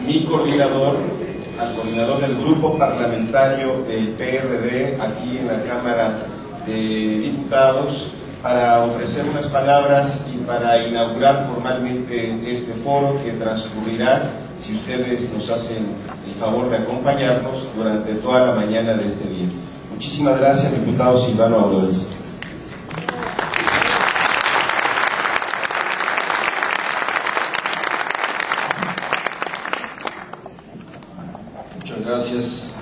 mi coordinador, al coordinador del grupo parlamentario del PRD aquí en la Cámara de Diputados, para ofrecer unas palabras y para inaugurar formalmente este foro que transcurrirá, si ustedes nos hacen el favor de acompañarnos, durante toda la mañana de este día. Muchísimas gracias, diputado Silvano Aureoles. Muchas gracias.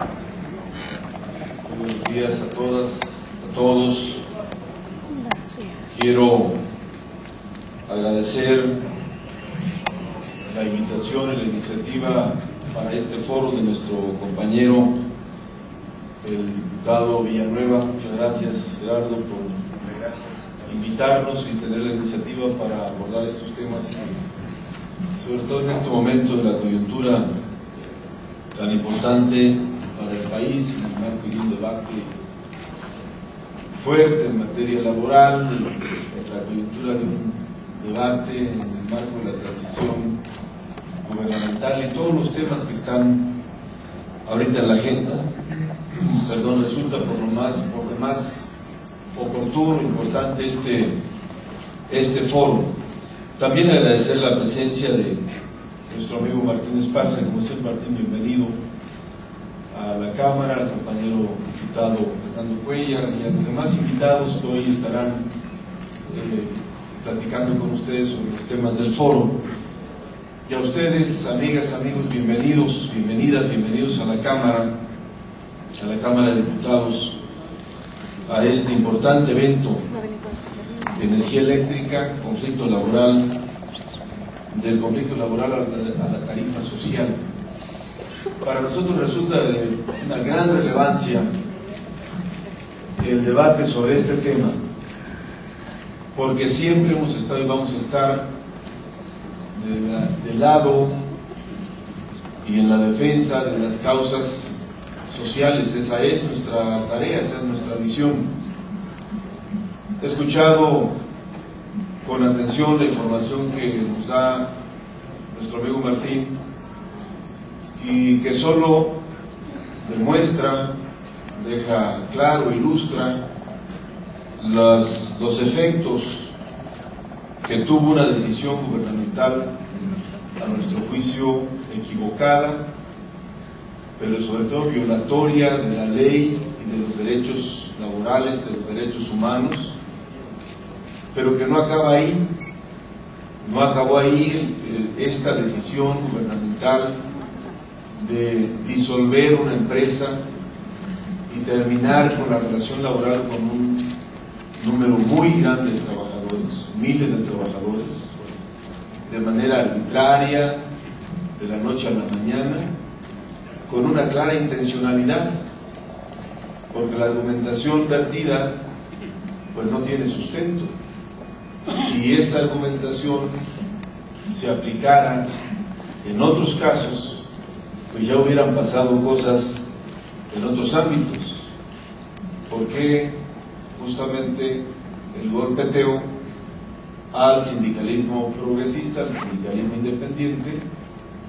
Buenos días a todas, a todos. Quiero agradecer la invitación y la iniciativa para este foro de nuestro compañero, el diputado Villanueva. Muchas gracias, Gerardo, por invitarnos y tener la iniciativa para abordar estos temas, sobre todo en este momento de la coyuntura tan importante para el país, en el marco de un debate fuerte en materia laboral, en la coyuntura de un debate en el marco de la transición gubernamental y todos los temas que están ahorita en la agenda. Resulta por demás oportuno, importante este foro. También agradecer la presencia de nuestro amigo Martín Esparza. Como usted, Martín, bienvenido a la Cámara, al compañero diputado Fernando Cuellar y a los demás invitados que hoy estarán platicando con ustedes sobre los temas del foro. Y a ustedes, amigas, amigos, bienvenidos, bienvenidos a la Cámara de Diputados, a este importante evento de energía eléctrica, del conflicto laboral a la tarifa social. Para nosotros resulta de una gran relevancia el debate sobre este tema, porque siempre hemos estado y vamos a estar del lado y en la defensa de las causas sociales. Esa es nuestra tarea, esa es nuestra visión. He escuchado con atención la información que nos da nuestro amigo Martín, y que solo demuestra, deja claro, ilustra los efectos que tuvo una decisión gubernamental, a nuestro juicio equivocada, pero sobre todo violatoria de la ley y de los derechos laborales, de los derechos humanos, pero que no acaba ahí. No acabó ahí esta decisión gubernamental de disolver una empresa y terminar con la relación laboral con un número muy grande de trabajadores, miles de trabajadores, de manera arbitraria, de la noche a la mañana, con una clara intencionalidad, porque la argumentación vertida pues no tiene sustento. Si esa argumentación se aplicara en otros casos, pues ya hubieran pasado cosas en otros ámbitos. Porque justamente el golpeteo al sindicalismo progresista, al sindicalismo independiente,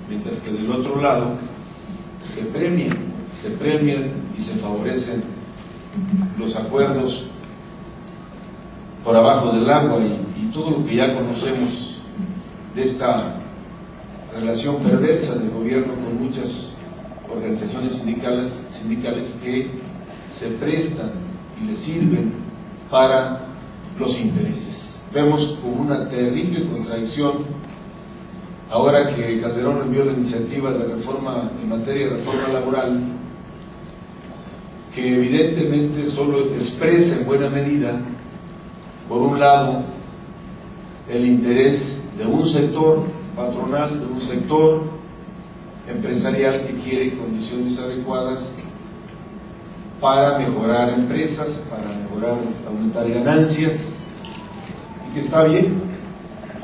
mientras que del otro lado se premian y se favorecen los acuerdos por abajo del agua y todo lo que ya conocemos de esta relación perversa del gobierno con muchas organizaciones sindicales que se prestan y le sirven para los intereses. Vemos como una terrible contradicción ahora que Calderón envió la iniciativa de reforma en materia de reforma laboral, que evidentemente solo expresa en buena medida, por un lado, el interés de un sector patronal, de un sector empresarial que quiere condiciones adecuadas para mejorar empresas, para mejorar, aumentar ganancias, y que está bien,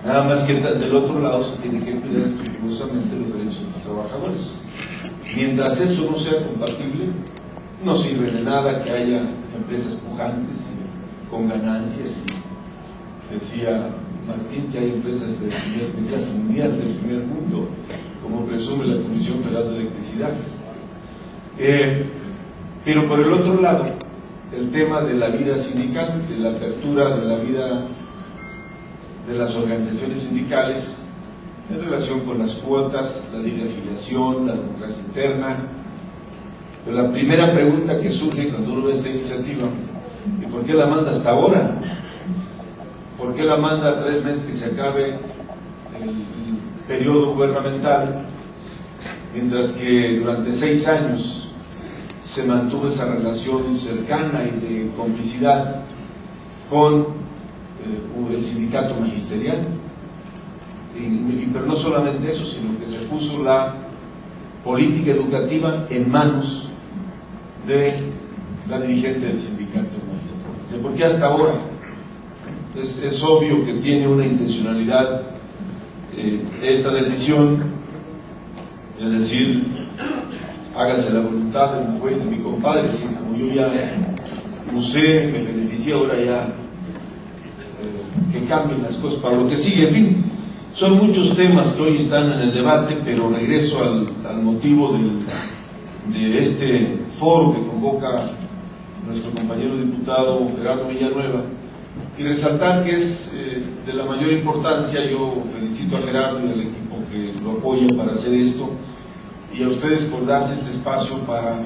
nada más que del otro lado se tiene que cuidar escrupulosamente los derechos de los trabajadores. Mientras eso no sea compatible, no sirve de nada que haya empresas pujantes y con ganancias, y decía Martín que hay empresas de clase mundial, del primer mundo, como presume la Comisión Federal de Electricidad. Pero por el otro lado, el tema de la vida sindical, de la apertura de la vida de las organizaciones sindicales en relación con las cuotas, la libre afiliación, la democracia interna. Pero la primera pregunta que surge cuando uno ve esta iniciativa: ¿y por qué la manda hasta ahora? ¿Por qué la manda a 3 meses que se acabe el periodo gubernamental, mientras que durante 6 años se mantuvo esa relación cercana y de complicidad con el sindicato magisterial? Pero no solamente eso, sino que se puso la política educativa en manos de la dirigente del sindicato magisterial. ¿Por qué hasta ahora? Es obvio que tiene una intencionalidad esta decisión, es decir, hágase la voluntad de mi juez, de mi compadre, si como yo ya usé, me beneficié, ahora ya que cambien las cosas para lo que sigue. En fin, son muchos temas que hoy están en el debate, pero regreso al motivo de este foro que convoca nuestro compañero diputado Gerardo Villanueva, y resaltar que es de la mayor importancia. Yo felicito a Gerardo y al equipo que lo apoya para hacer esto, y a ustedes por darse este espacio para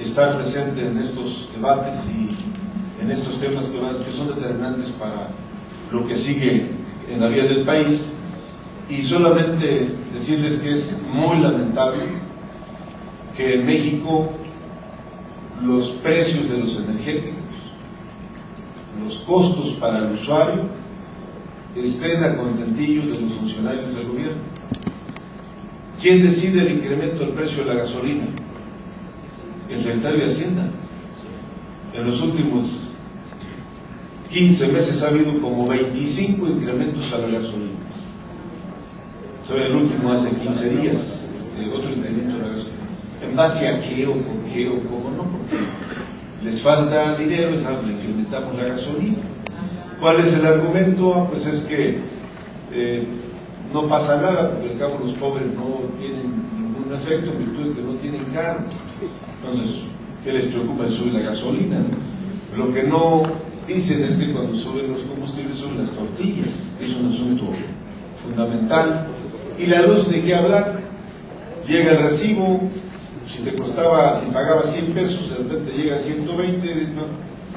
estar presente en estos debates y en estos temas que son determinantes para lo que sigue en la vida del país. Y solamente decirles que es muy lamentable que en México los precios de los energéticos, los costos para el usuario, estén a contentillo de los funcionarios del gobierno. ¿Quién decide el incremento del precio de la gasolina? El secretario de Hacienda. En los últimos 15 meses ha habido como 25 incrementos a la gasolina. El último hace 15 días, otro incremento a la gasolina. ¿En base a qué o por qué o cómo no? Porque les falta dinero, le incrementamos la gasolina. ¿Cuál es el argumento? Pues es que no pasa nada, porque al cabo los pobres no tienen ningún efecto en virtud de que no tienen carro. Entonces, ¿qué les preocupa si sube la gasolina? Lo que no dicen es que cuando suben los combustibles suben las tortillas. Es un asunto fundamental. Y la luz, ¿de qué hablar? Llega el recibo, si pagabas 100 pesos, de repente llega a 120,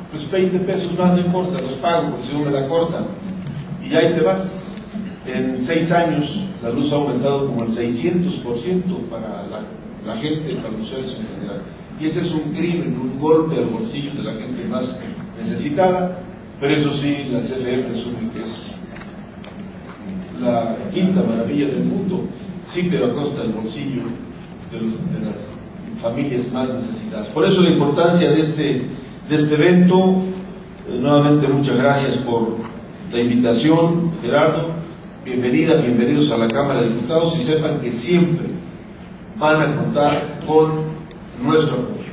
pues 20 pesos más, no importa, los pago porque si no me la cortan. Y ahí te vas. En 6 años la luz ha aumentado como el 600% para la gente, para los usuarios en general. Y ese es un crimen, un golpe al bolsillo de la gente más necesitada. Pero eso sí, la CFE presume que es la quinta maravilla del mundo, sí, pero a costa del bolsillo de las familias más necesitadas. Por eso la importancia de este evento. Nuevamente muchas gracias por la invitación, Gerardo. Bienvenida, bienvenidos a la Cámara de Diputados, y sepan que siempre van a contar con nuestro apoyo,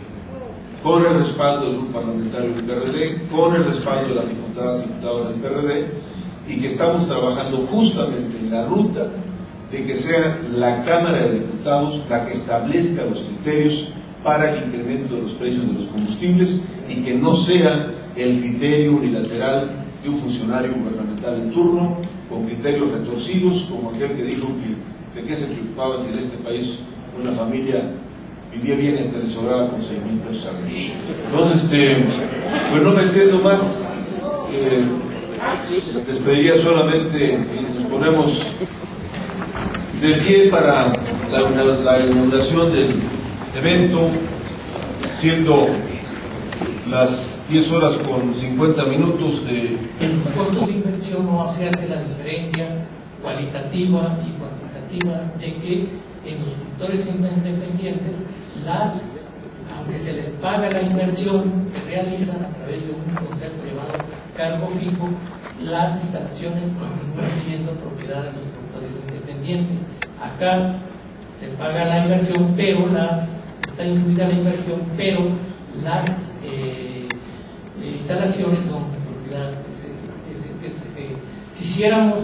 con el respaldo del Grupo Parlamentario del PRD, con el respaldo de las diputadas y diputados del PRD, y que estamos trabajando justamente en la ruta de que sea la Cámara de Diputados la que establezca los criterios para el incremento de los precios de los combustibles, y que no sea el criterio unilateral de un funcionario gubernamental en turno, con criterios retorcidos, como aquel que dijo que de qué se preocupaba si en este país una familia vivía bien hasta le sobraba con 6,000 pesos al mes. Entonces, pues no me extiendo más. Les pediría solamente que nos ponemos de pie para la inauguración del evento, siendo las 10:50 de... En costos de inversión no se hace la diferencia cualitativa y cuantitativa de que en los productores independientes, aunque se les paga la inversión que realizan a través de un concepto llamado cargo fijo, las instalaciones continúan siendo propiedad de los productores independientes. Acá se paga la inversión, pero está incluida la inversión, pero las instalaciones son propiedad. Si hiciéramos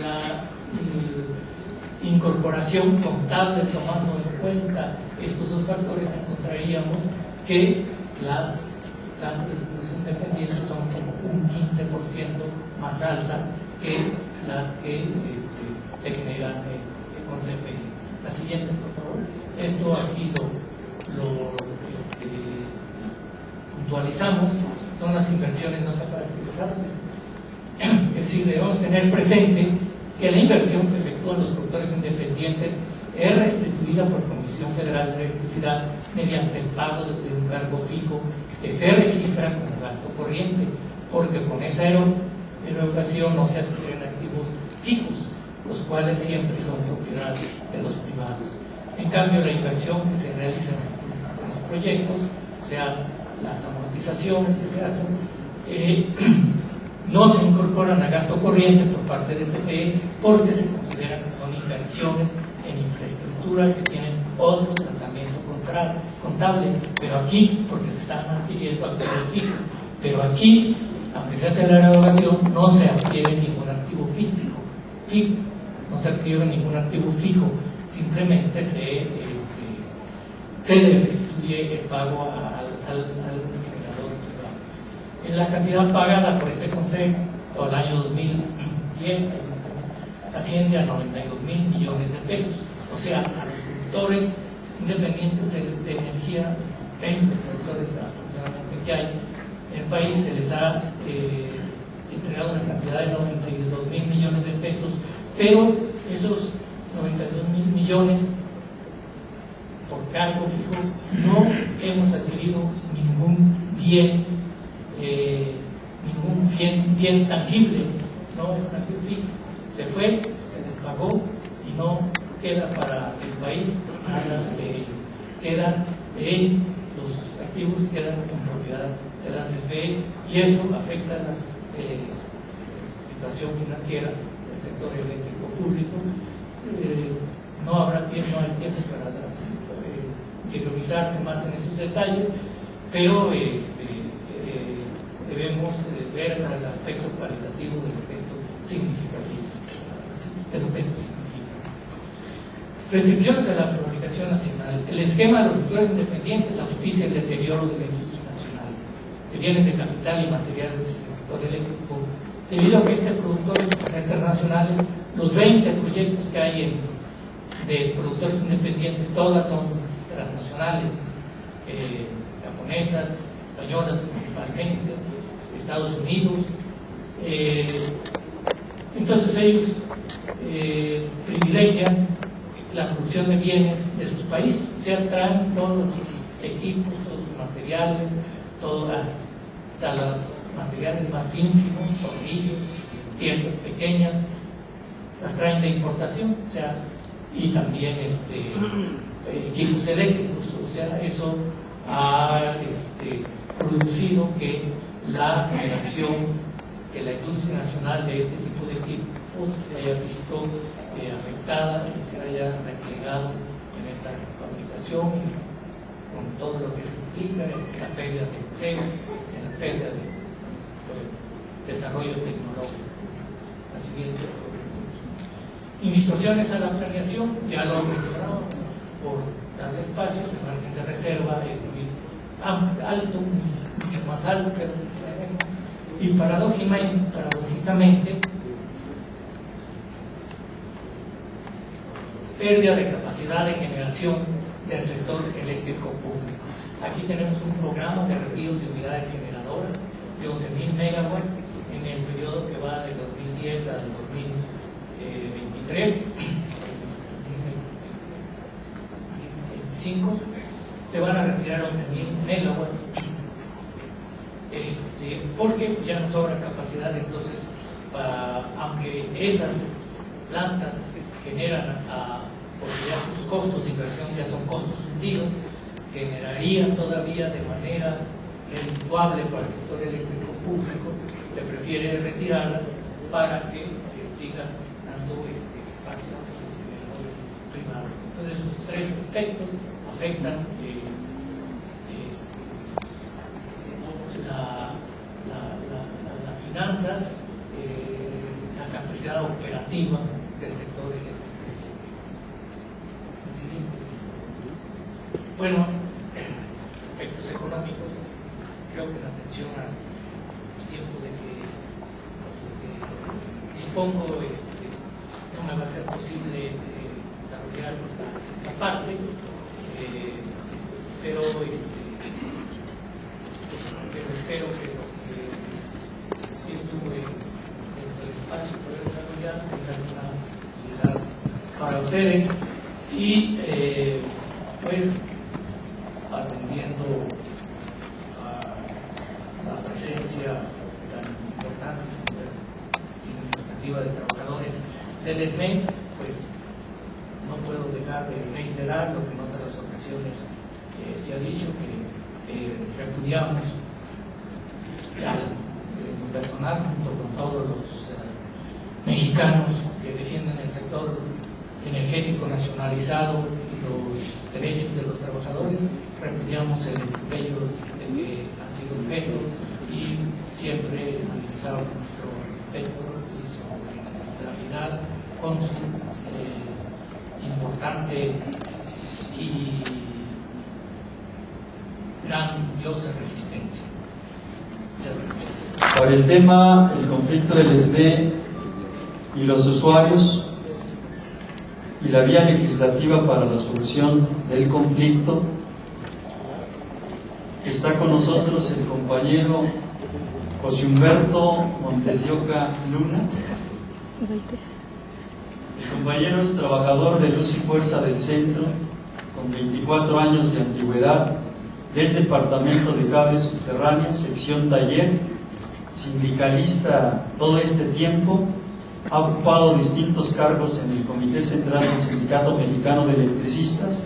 la incorporación contable tomando en cuenta estos dos factores, encontraríamos que las plantas de producción independiente son como un 15% más altas que las que se generan con CFE. La siguiente, por favor. Esto aquí lo puntualizamos, son las inversiones no caracterizables. Es decir, debemos tener presente que la inversión que efectúan los productores independientes es restituida por Comisión Federal de Electricidad mediante el pago de un cargo fijo que se registra como gasto corriente, porque con esa erogación no se adquieren activos fijos, los cuales siempre son propiedad de los privados. En cambio, la inversión que se realiza en los proyectos, o sea, las amortizaciones que se hacen, no se incorporan a gasto corriente por parte de CFE porque se considera que son inversiones en infraestructura que tienen otro tratamiento contable, pero aquí, porque se están adquiriendo activos fijos, pero aquí, aunque se hace la erogación, no se adquiere ningún activo fijo, no se adquiere ningún activo fijo, simplemente se le restituye el pago al generador privado. En la cantidad pagada por este concepto al año 2010 asciende a 92.000 millones de pesos, o sea, a los productores independientes de energía, 20 productores aproximadamente que hay en el país, se les ha entregado una cantidad de 92.000 millones de pesos, pero esos 92.000 millones por cargo fijo no hemos adquirido ningún bien tangible, no es un activo fijo, se fue, se les pagó y no queda para el país nada de ello, quedan los activos quedan en propiedad de la CFE y eso afecta a la situación financiera del sector eléctrico público. No habrá tiempo, no hay tiempo para interiorizarse más en esos detalles, pero debemos ver el aspecto cualitativo de lo que esto significa. Restricciones a la fabricación nacional. El esquema de los productores independientes auspicia el deterioro de la industria nacional de bienes de capital y materiales del sector eléctrico, debido a que este productor internacionales, los 20 proyectos que hay de productores independientes, todas son transnacionales, japonesas, españolas principalmente, Estados Unidos. Entonces ellos privilegian la producción de bienes de sus países, o sea, traen todos sus equipos, todos sus materiales, hasta los materiales más ínfimos, tornillos, piezas pequeñas, las traen de importación, o sea, y también equipos eléctricos, o sea, eso ha producido que la generación, que la industria nacional de este tipo de equipos se haya visto afectada y se haya replegado en esta fabricación, con todo lo que se implica en la pérdida de empleo, en la pérdida de desarrollo tecnológico. La siguiente. Distorsiones a la planeación, ya lo he mencionado, por darle espacio, el margen de reserva es muy alto, mucho más alto que el y paradójicamente pérdida de capacidad de generación del sector eléctrico público. Aquí tenemos un programa de retiros de unidades generadoras de 11.000 megawatts en el periodo que va del 2010 al 2023. 2025 se van a retirar 11.000 megawatts porque ya no sobra capacidad. Entonces, aunque esas plantas generan, porque ya sus costos de inversión ya son costos hundidos, generarían todavía de manera redituable para el sector eléctrico público, se prefiere retirarlas para que se siga dando espacio a los generadores privados. Entonces, esos tres aspectos afectan las finanzas, la capacidad operativa del sector eléctrico. Bueno, aspectos económicos, creo que en atención al tiempo de que dispongo, no me va a ser posible desarrollar esta parte, pero espero que lo que sí estuve en el espacio poder desarrollar tenga una utilidad para ustedes y pues atendiendo a la presencia tan importante, significativa de trabajadores del ESME, pues no puedo dejar de reiterar lo que en otras ocasiones se ha dicho, que repudiamos al personal junto con todos los mexicanos que defienden el sector energético nacionalizado y los derechos de los trabajadores, repudiamos el atropello de que han sido objeto y siempre manifestamos nuestro respeto y solidaridad con su importante y grandiosa resistencia. Para el tema, el conflicto del ESME y los usuarios y la vía legislativa para la solución del conflicto, está con nosotros el compañero José Humberto Montes de Oca Luna. El compañero es trabajador de Luz y Fuerza del Centro, con 24 años de antigüedad, del Departamento de Cables Subterráneos, sección Taller, sindicalista todo este tiempo, ha ocupado distintos cargos en el Comité Central del Sindicato Mexicano de Electricistas,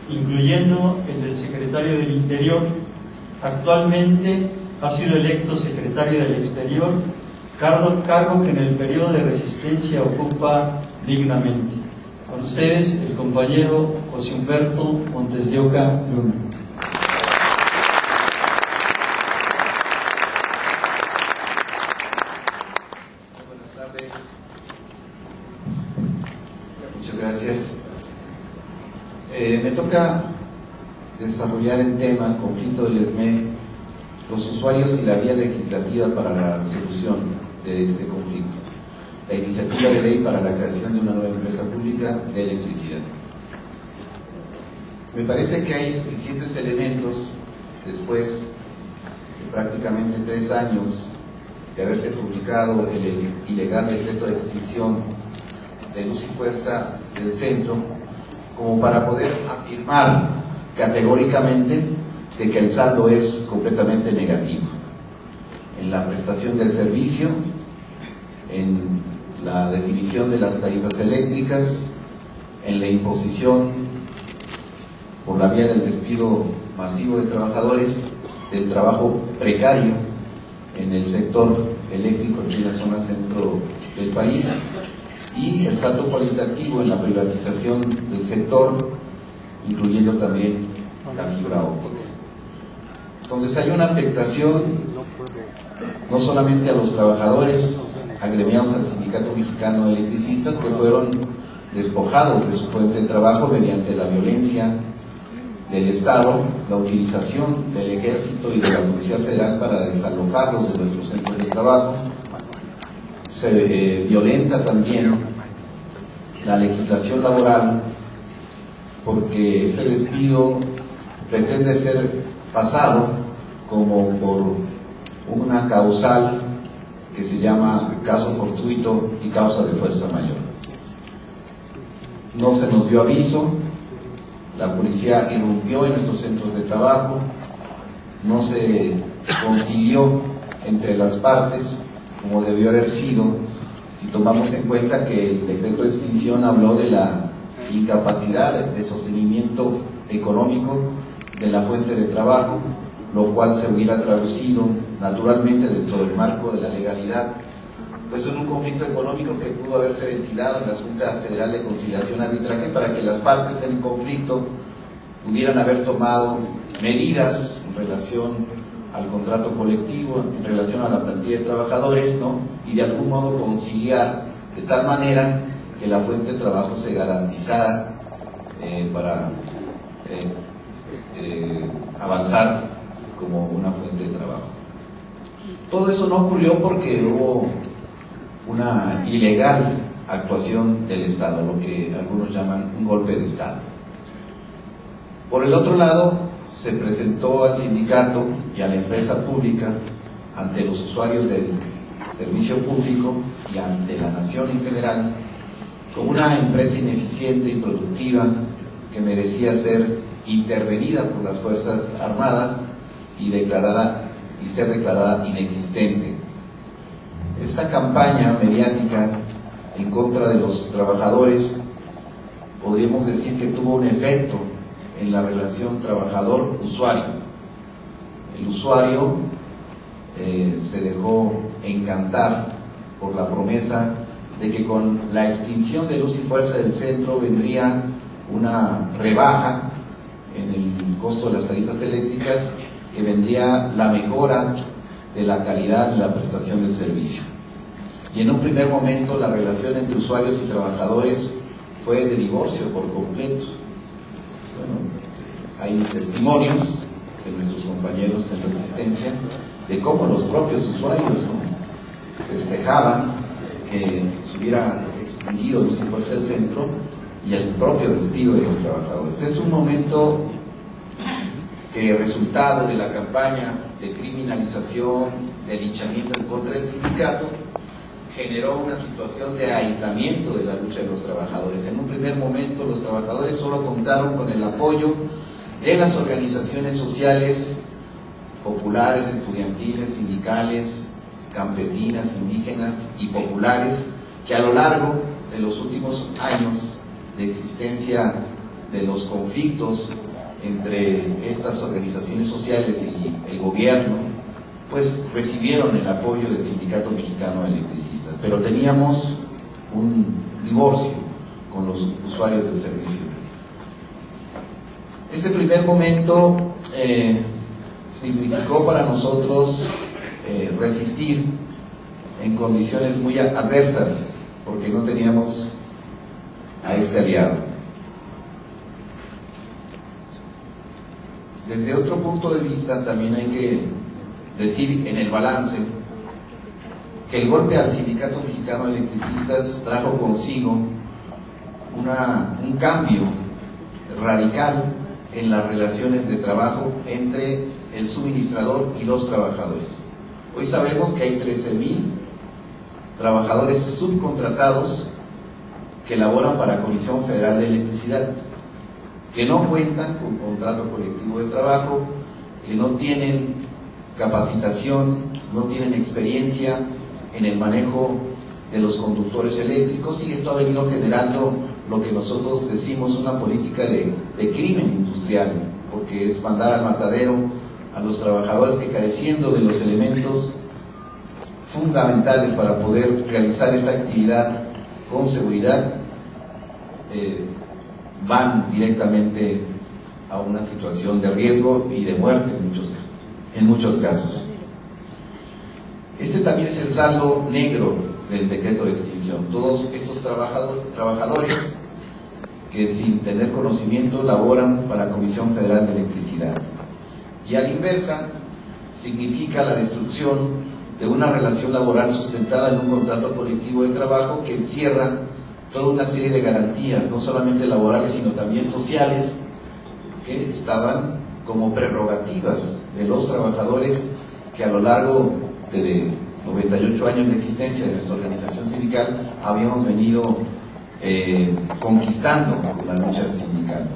incluyendo el del Secretario del Interior. Actualmente ha sido electo Secretario del Exterior, cargo que en el periodo de resistencia ocupa dignamente. Con ustedes, el compañero José Humberto Montes de Oca Luna. Gracias. Me toca desarrollar el tema, el conflicto del ESME, los usuarios y la vía legislativa para la solución de este conflicto, la iniciativa de ley para la creación de una nueva empresa pública de electricidad. Me parece que hay suficientes elementos, después de prácticamente 3 años de haberse publicado el ilegal decreto de extinción de Luz y Fuerza del Centro, como para poder afirmar categóricamente de que el saldo es completamente negativo en la prestación del servicio, en la definición de las tarifas eléctricas, en la imposición por la vía del despido masivo de trabajadores, del trabajo precario en el sector eléctrico aquí en la zona centro del país, y el salto cualitativo en la privatización del sector, incluyendo también la fibra óptica. Entonces hay una afectación no solamente a los trabajadores agremiados al Sindicato Mexicano de Electricistas, que fueron despojados de su fuente de trabajo mediante la violencia del Estado, la utilización del Ejército y de la Policía Federal para desalojarlos de nuestros centros de trabajo. Se violenta también la legislación laboral, porque este despido pretende ser pasado como por una causal que se llama caso fortuito y causa de fuerza mayor. No se nos dio aviso, la policía irrumpió en nuestros centros de trabajo, no se concilió entre las partes como debió haber sido, si tomamos en cuenta que el decreto de extinción habló de la incapacidad de sostenimiento económico de la fuente de trabajo, lo cual se hubiera traducido naturalmente dentro del marco de la legalidad, pues en un conflicto económico que pudo haberse ventilado en la Junta Federal de Conciliación y Arbitraje para que las partes en conflicto pudieran haber tomado medidas en relación al contrato colectivo, en relación a la plantilla de trabajadores, ¿no? Y de algún modo conciliar de tal manera que la fuente de trabajo se garantizara para avanzar como una fuente de trabajo. Todo eso no ocurrió porque hubo una ilegal actuación del Estado, lo que algunos llaman un golpe de Estado. Por el otro lado, se presentó al sindicato y a la empresa pública ante los usuarios del servicio público y ante la nación en general como una empresa ineficiente y productiva que merecía ser intervenida por las Fuerzas Armadas y ser declarada inexistente. Esta campaña mediática en contra de los trabajadores podríamos decir que tuvo un efecto en la relación trabajador-usuario. El usuario se dejó encantar por la promesa de que con la extinción de Luz y Fuerza del Centro vendría una rebaja en el costo de las tarifas eléctricas, que vendría la mejora de la calidad de la prestación del servicio. Y en un primer momento la relación entre usuarios y trabajadores fue de divorcio por completo. Bueno, hay testimonios de nuestros compañeros en Resistencia de cómo los propios usuarios, ¿no?, festejaban que se hubiera extinguido Luz y Fuerza del Centro y el propio despido de los trabajadores. Es un momento que, resultado de la campaña de criminalización, de linchamiento en contra del sindicato, generó una situación de aislamiento de la lucha de los trabajadores. En un primer momento los trabajadores solo contaron con el apoyo de las organizaciones sociales, populares, estudiantiles, sindicales, campesinas, indígenas y populares, que a lo largo de los últimos años de existencia de los conflictos entre estas organizaciones sociales y el gobierno, pues recibieron el apoyo del Sindicato Mexicano de Electricistas, pero teníamos un divorcio con los usuarios del servicio. Ese primer momento significó para nosotros resistir en condiciones muy adversas, porque no teníamos a este aliado. Desde otro punto de vista también hay que decir en el balance que el golpe al Sindicato Mexicano de Electricistas trajo consigo un cambio radical en las relaciones de trabajo entre el suministrador y los trabajadores. Hoy sabemos que hay 13,000 trabajadores subcontratados que laboran para Comisión Federal de Electricidad, que no cuentan con contrato colectivo de trabajo, que no tienen capacitación, no tienen experiencia en el manejo de los conductores eléctricos, y esto ha venido generando lo que nosotros decimos una política de crimen industrial, porque es mandar al matadero a los trabajadores que, careciendo de los elementos fundamentales para poder realizar esta actividad con seguridad, van directamente a una situación de riesgo y de muerte en muchos casos. Este también es el saldo negro del decreto de extinción. Todos estos trabajadores que, sin tener conocimiento, laboran para la Comisión Federal de Electricidad. Y a la inversa, significa la destrucción de una relación laboral sustentada en un contrato colectivo de trabajo que encierra toda una serie de garantías, no solamente laborales, sino también sociales, que estaban como prerrogativas de los trabajadores, que a lo largo de 98 años de existencia de nuestra organización sindical habíamos venido conquistando con la lucha sindical.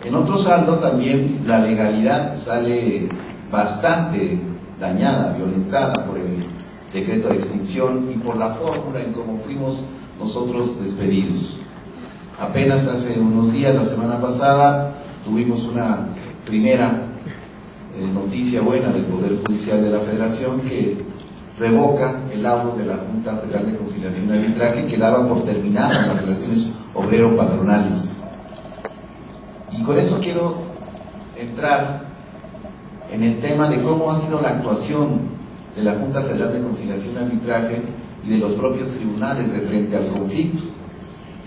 En otro saldo también la legalidad sale bastante dañada, violentada por el decreto de extinción y por la fórmula en cómo fuimos nosotros despedidos. Apenas hace unos días, la semana pasada, tuvimos una primera noticia buena del Poder Judicial de la Federación, que revoca el laudo de la Junta Federal de Conciliación y Arbitraje, que daba por terminadas las relaciones obrero-patronales. Y con eso quiero entrar en el tema de cómo ha sido la actuación de la Junta Federal de Conciliación y Arbitraje y de los propios tribunales de frente al conflicto.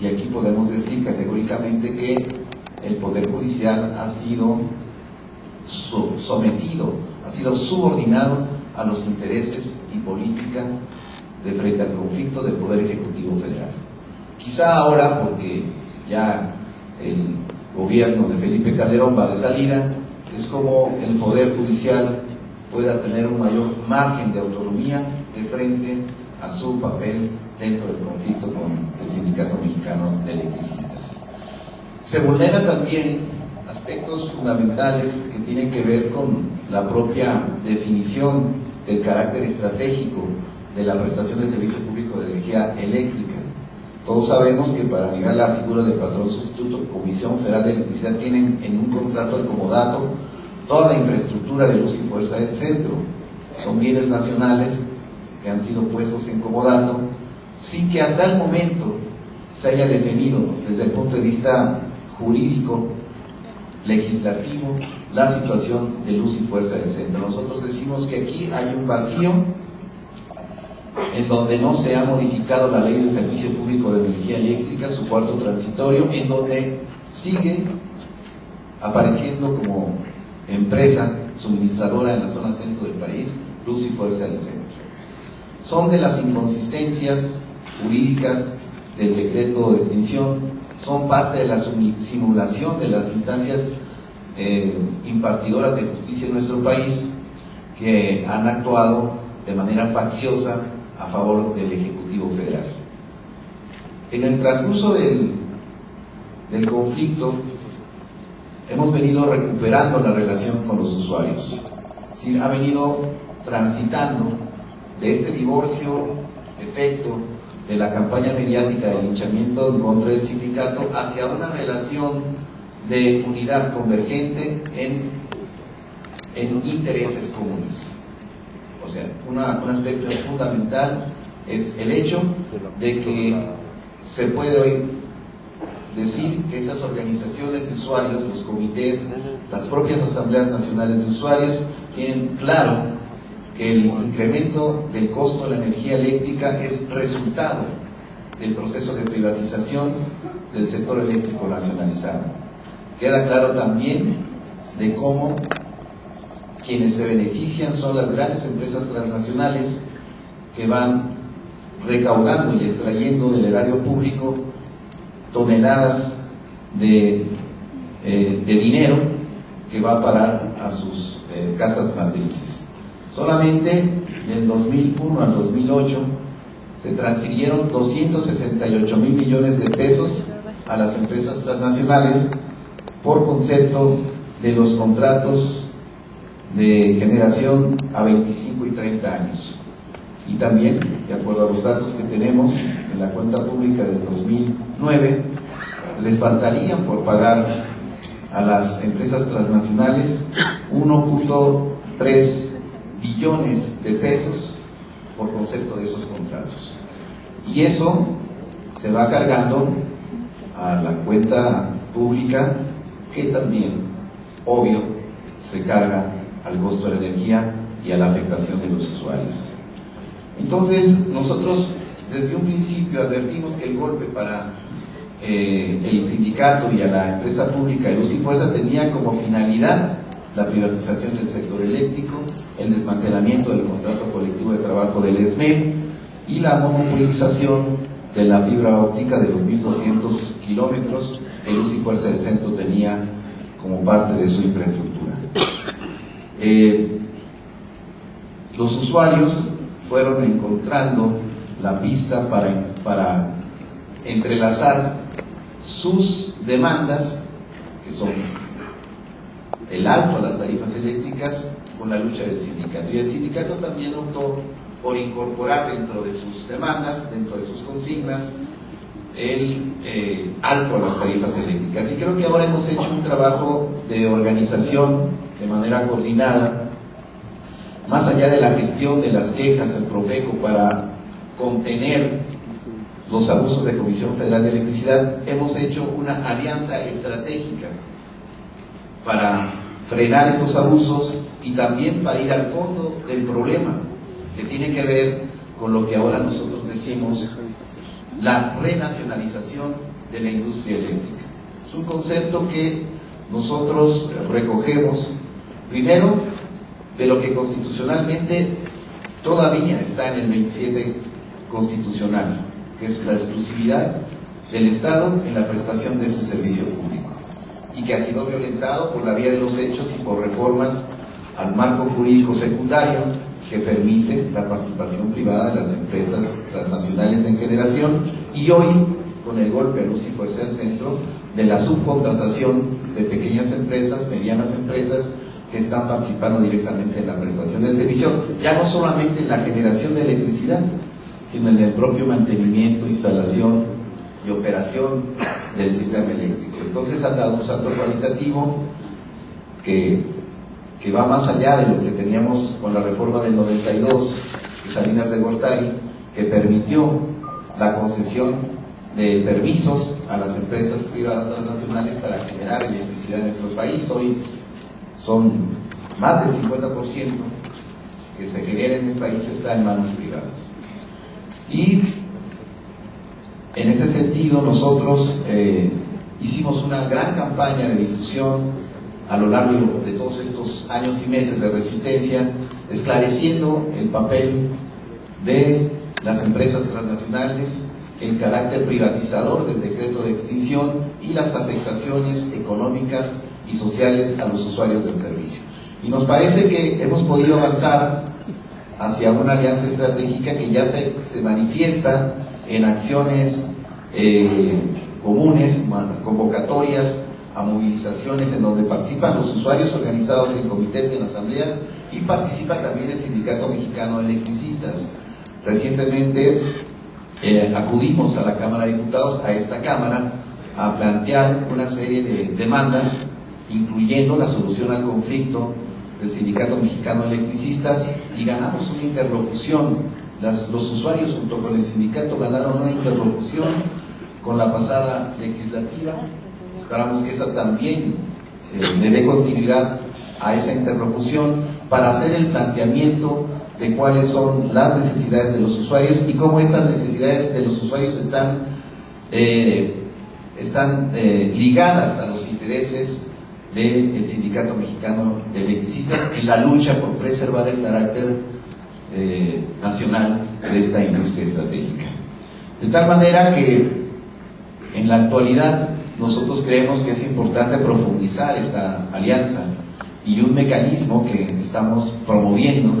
Y aquí podemos decir categóricamente que el Poder Judicial ha sido sometido, ha sido subordinado a los intereses y política de frente al conflicto del Poder Ejecutivo Federal. Quizá ahora, porque ya el gobierno de Felipe Calderón va de salida, es como el Poder Judicial pueda tener un mayor margen de autonomía de frente a su papel dentro del conflicto con el Sindicato Mexicano de Electricistas. Se vulneran también aspectos fundamentales que tienen que ver con la propia definición del carácter estratégico de la prestación de servicio público de energía eléctrica. Todos sabemos que para negar la figura del patrón sustituto, Comisión Federal de Electricidad tienen en un contrato de comodato toda la infraestructura de luz y fuerza del centro. Son bienes nacionales que han sido puestos en comodato sin que hasta el momento se haya definido desde el punto de vista jurídico, legislativo, la situación de luz y fuerza del centro. Nosotros decimos que aquí hay un vacío en donde no se ha modificado la ley del servicio público de energía eléctrica, su cuarto transitorio, en donde sigue apareciendo como empresa suministradora en la zona centro del país, Luz y Fuerza del Centro. Son de las inconsistencias jurídicas del decreto de extinción, son parte de la simulación de las instancias impartidoras de justicia en nuestro país, que han actuado de manera facciosa a favor del Ejecutivo Federal. En el transcurso del conflicto hemos venido recuperando la relación con los usuarios. ¿Sí? Ha venido transitando de este divorcio efecto de la campaña mediática de linchamiento en contra del sindicato hacia una relación de unidad convergente en intereses comunes. O sea, un aspecto fundamental es el hecho de que se puede hoy decir que esas organizaciones de usuarios, los comités, las propias asambleas nacionales de usuarios, tienen claro que el incremento del costo de la energía eléctrica es resultado del proceso de privatización del sector eléctrico nacionalizado. Queda claro también de cómo quienes se benefician son las grandes empresas transnacionales que van recaudando y extrayendo del erario público toneladas de dinero que va a parar a sus casas matrices. Solamente del 2001 al 2008 se transfirieron 268,000 millones de pesos a las empresas transnacionales por concepto de los contratos de generación a 25 y 30 años. Y también, de acuerdo a los datos que tenemos en la cuenta pública del 2009, les faltarían por pagar a las empresas transnacionales 1.3 billones de pesos por concepto de esos contratos. Y eso se va cargando a la cuenta pública, que también, obvio, se carga al costo de la energía y a la afectación de los usuarios. Entonces, nosotros desde un principio advertimos que el golpe para el sindicato y a la empresa pública de Luz y Fuerza tenía como finalidad la privatización del sector eléctrico, el desmantelamiento del contrato colectivo de trabajo del ESME y la monopolización de la fibra óptica de los 1.200 kilómetros que Luz y Fuerza del Centro tenía como parte de su infraestructura. Los usuarios fueron encontrando la pista para entrelazar sus demandas, que son el alto a las tarifas eléctricas, con la lucha del sindicato. Y el sindicato también optó por incorporar dentro de sus demandas, dentro de sus consignas, el alto a las tarifas eléctricas. Y creo que ahora hemos hecho un trabajo de organización de manera coordinada, más allá de la gestión de las quejas al Profeco para contener los abusos de Comisión Federal de Electricidad, hemos hecho una alianza estratégica para frenar estos abusos y también para ir al fondo del problema, que tiene que ver con lo que ahora nosotros decimos la renacionalización de la industria eléctrica. Es un concepto que nosotros recogemos, primero, de lo que constitucionalmente todavía está en el 27 constitucional, que es la exclusividad del Estado en la prestación de ese servicio público, y que ha sido violentado por la vía de los hechos y por reformas al marco jurídico secundario que permite la participación privada de las empresas transnacionales en generación, y hoy, con el golpe a luz y fuerza del centro, de la subcontratación de pequeñas empresas, medianas empresas, que están participando directamente en la prestación del servicio, ya no solamente en la generación de electricidad, sino en el propio mantenimiento, instalación y operación del sistema eléctrico. Entonces han dado un salto cualitativo que va más allá de lo que teníamos con la reforma del 92 de Salinas de Gortari, que permitió la concesión de permisos a las empresas privadas transnacionales para generar electricidad en nuestro país. Hoy son más del 50% que se genera en el país está en manos privadas. Y en ese sentido nosotros hicimos una gran campaña de difusión a lo largo de todos estos años y meses de resistencia, esclareciendo el papel de las empresas transnacionales, el carácter privatizador del decreto de extinción y las afectaciones económicas y sociales a los usuarios del servicio. Y nos parece que hemos podido avanzar hacia una alianza estratégica que ya se manifiesta en acciones comunes, convocatorias a movilizaciones en donde participan los usuarios organizados en comités y en asambleas, y participa también el Sindicato Mexicano de Electricistas. Recientemente acudimos a la Cámara de Diputados, a esta Cámara, a plantear una serie de demandas, incluyendo la solución al conflicto del Sindicato Mexicano de Electricistas, y ganamos una interlocución. Los usuarios junto con el sindicato ganaron una interlocución con la pasada legislativa. Esperamos que esa también le dé continuidad a esa interlocución para hacer el planteamiento de cuáles son las necesidades de los usuarios y cómo estas necesidades de los usuarios están ligadas a los intereses del Sindicato Mexicano de Electricistas en la lucha por preservar el carácter nacional de esta industria estratégica. De tal manera que en la actualidad nosotros creemos que es importante profundizar esta alianza, y un mecanismo que estamos promoviendo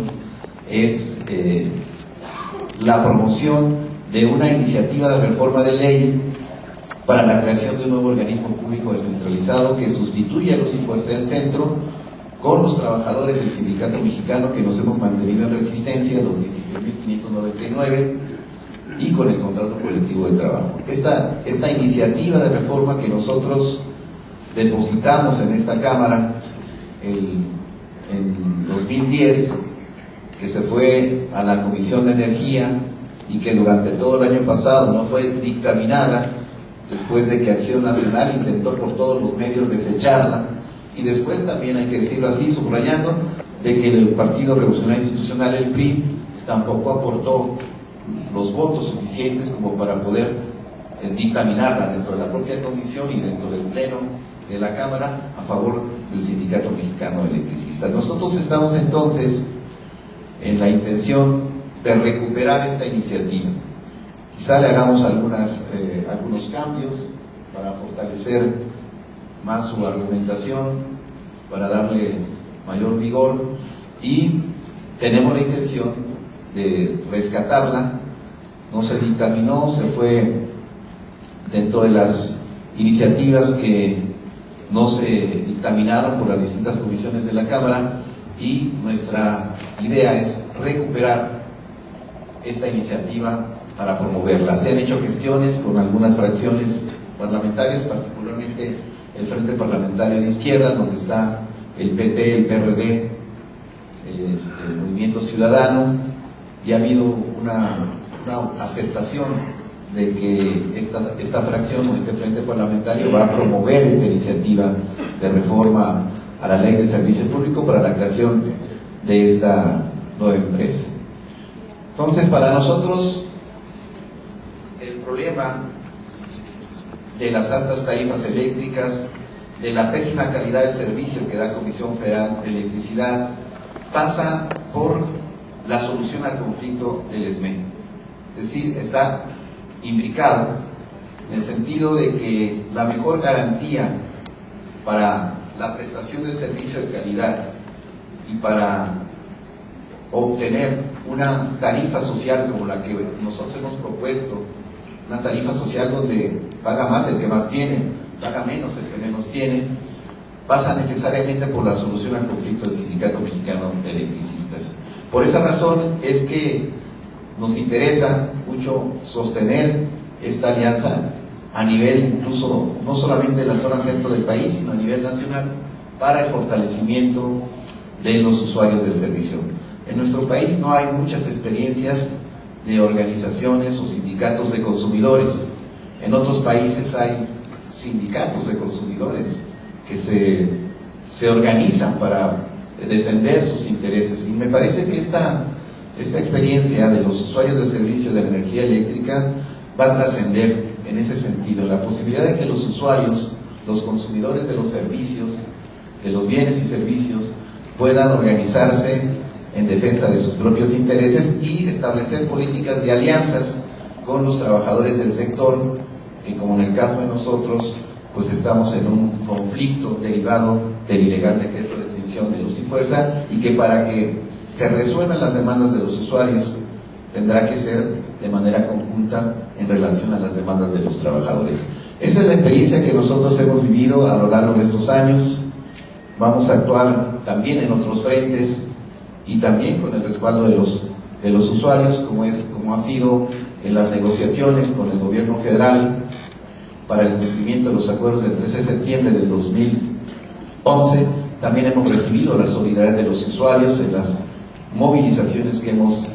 es la promoción de una iniciativa de reforma de ley para la creación de un nuevo organismo público descentralizado que sustituya a Luz y Fuerza del Centro, con los trabajadores del Sindicato Mexicano que nos hemos mantenido en resistencia, los 16.599, y con el contrato colectivo de trabajo. Esta iniciativa de reforma que nosotros depositamos en esta Cámara en 2010, que se fue a la Comisión de Energía y que durante todo el año pasado no fue dictaminada, después de que Acción Nacional intentó por todos los medios desecharla, y después también, hay que decirlo así, subrayando, de que el Partido Revolucionario Institucional, el PRI, tampoco aportó los votos suficientes como para poder dictaminarla dentro de la propia comisión y dentro del pleno de la Cámara a favor del Sindicato Mexicano de Electricistas. Nosotros estamos entonces en la intención de recuperar esta iniciativa. Quizá le hagamos algunos cambios para fortalecer más su argumentación, para darle mayor vigor, y tenemos la intención de rescatarla. No se dictaminó, se fue dentro de las iniciativas que no se dictaminaron por las distintas comisiones de la Cámara, y nuestra idea es recuperar esta iniciativa para promoverla. Se han hecho gestiones con algunas fracciones parlamentarias, particularmente el Frente Parlamentario de Izquierda, donde está el PT, el PRD, el Movimiento Ciudadano, y ha habido una aceptación de que esta fracción o este Frente Parlamentario va a promover esta iniciativa de reforma a la Ley de Servicio Público para la creación de esta nueva empresa. Entonces, para nosotros el problema de las altas tarifas eléctricas, de la pésima calidad del servicio que da Comisión Federal de Electricidad, pasa por la solución al conflicto del SME. Es decir, está imbricado en el sentido de que la mejor garantía para la prestación de servicio de calidad y para obtener una tarifa social como la que nosotros hemos propuesto, una tarifa social donde paga más el que más tiene, paga menos el que menos tiene, pasa necesariamente por la solución al conflicto del Sindicato Mexicano de Electricistas. Por esa razón es que nos interesa mucho sostener esta alianza a nivel incluso, no solamente de la zona centro del país, sino a nivel nacional, para el fortalecimiento de los usuarios del servicio. En nuestro país no hay muchas experiencias de organizaciones o sindicatos de consumidores. En otros países hay sindicatos de consumidores que se organizan para defender sus intereses, y me parece que esta experiencia de los usuarios del servicio de la energía eléctrica va a trascender en ese sentido, la posibilidad de que los usuarios, los consumidores de los servicios, de los bienes y servicios, puedan organizarse en defensa de sus propios intereses y establecer políticas de alianzas con los trabajadores del sector, que como en el caso de nosotros, pues estamos en un conflicto derivado del ilegal decreto de extinción de Luz y Fuerza, y que para que se resuelvan las demandas de los usuarios tendrá que ser de manera conjunta en relación a las demandas de los trabajadores. Esa es la experiencia que nosotros hemos vivido a lo largo de estos años. Vamos a actuar también en otros frentes y también con el respaldo de los usuarios, como ha sido en las negociaciones con el gobierno federal para el cumplimiento de los acuerdos del 13 de septiembre del 2011. También hemos recibido la solidaridad de los usuarios en las movilizaciones que hemos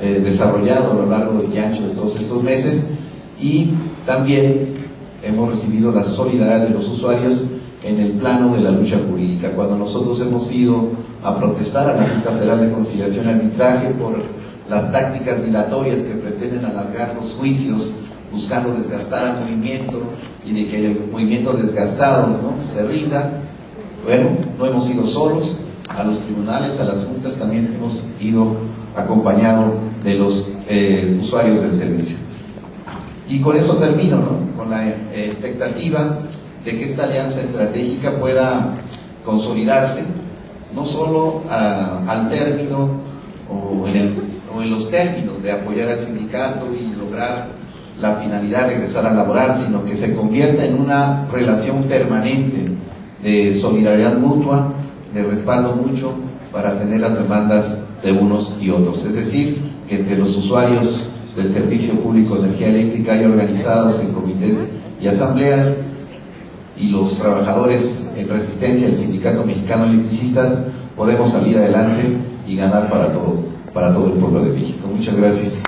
desarrollado a lo largo y ancho de todos estos meses, y también hemos recibido la solidaridad de los usuarios en el plano de la lucha jurídica, cuando nosotros hemos ido a protestar a la Junta Federal de Conciliación y Arbitraje por las tácticas dilatorias que pretenden alargar los juicios buscando desgastar al movimiento y de que el movimiento desgastado, ¿no?, se rinda. Bueno, no hemos ido solos, a los tribunales, a las juntas también hemos ido acompañado de los usuarios del servicio. Y con eso termino, ¿no?, con la expectativa de que esta alianza estratégica pueda consolidarse, no solo al término o en los términos de apoyar al sindicato y lograr la finalidad de regresar a laborar, sino que se convierta en una relación permanente de solidaridad mutua, de respaldo mutuo para atender las demandas de unos y otros. Es decir, que entre los usuarios del Servicio Público de Energía Eléctrica hay organizados en comités y asambleas, y los trabajadores en resistencia del Sindicato Mexicano de Electricistas podemos salir adelante y ganar para todo el pueblo de México. Muchas gracias.